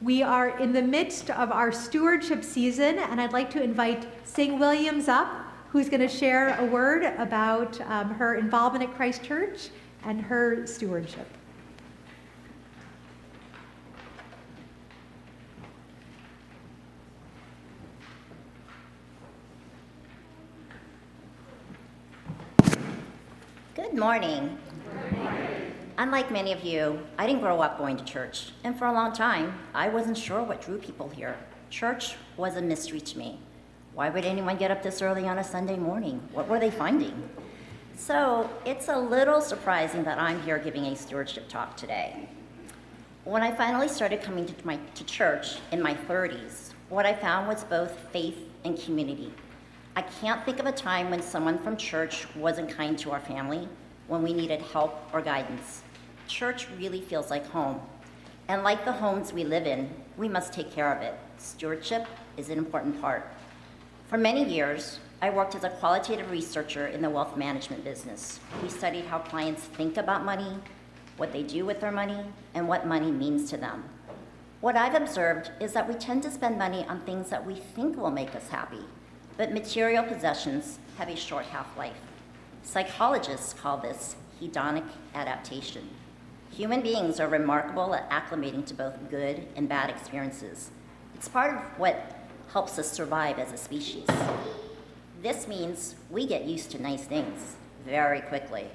We are in the midst of our stewardship season, and I'd like to invite Sing Williams up, who's going to share a word about her involvement at Christ Church and her stewardship. Good morning. Unlike many of you, I didn't grow up going to church, and for a long time, I wasn't sure what drew people here. Church was a mystery to me. Why would anyone get up this early on a Sunday morning? What were they finding? So it's a little surprising that I'm here giving a stewardship talk today. When I finally started coming to church in my 30s, what I found was both faith and community. I can't think of a time when someone from church wasn't kind to our family, when we needed help or guidance. Church really feels like home. And like the homes we live in, we must take care of it. Stewardship is an important part. For many years, I worked as a qualitative researcher in the wealth management business. We studied how clients think about money, what they do with their money, and what money means to them. What I've observed is that we tend to spend money on things that we think will make us happy, but material possessions have a short half-life. Psychologists call this hedonic adaptation. Human beings are remarkable at acclimating to both good and bad experiences. It's part of what helps us survive as a species. This means we get used to nice things very quickly.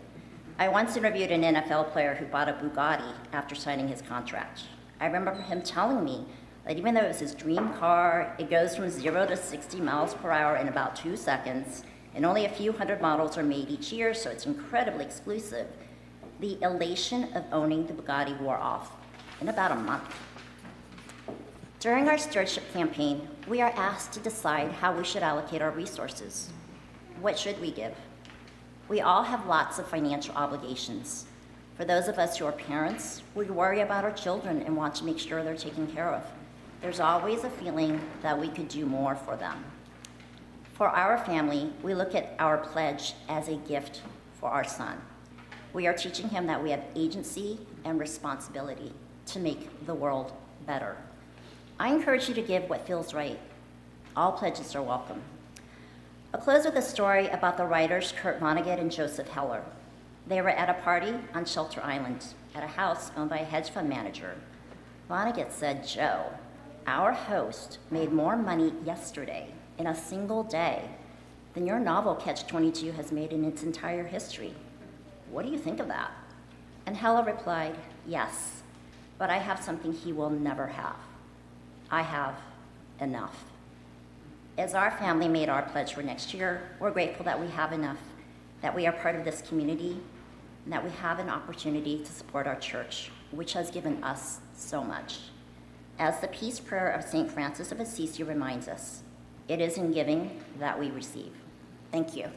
I once interviewed an NFL player who bought a Bugatti after signing his contract. I remember him telling me that even though it was his dream car, it goes from 0 to 60 miles per hour in about 2 seconds, and only a few hundred models are made each year, so it's incredibly exclusive. The elation of owning the Bugatti wore off in about a month. During our stewardship campaign, we are asked to decide how we should allocate our resources. What should we give? We all have lots of financial obligations. For those of us who are parents, we worry about our children and want to make sure they're taken care of. There's always a feeling that we could do more for them. For our family, we look at our pledge as a gift for our son. We are teaching him that we have agency and responsibility to make the world better. I encourage you to give what feels right. All pledges are welcome. I'll close with a story about the writers Kurt Vonnegut and Joseph Heller. They were at a party on Shelter Island at a house owned by a hedge fund manager. Vonnegut said, "Joe, our host made more money yesterday in a single day than your novel Catch-22 has made in its entire history. What do you think of that?" And Heller replied, "Yes, but I have something he will never have. I have enough." As our family made our pledge for next year, we're grateful that we have enough, that we are part of this community, and that we have an opportunity to support our church, which has given us so much. As the peace prayer of St. Francis of Assisi reminds us, it is in giving that we receive. Thank you.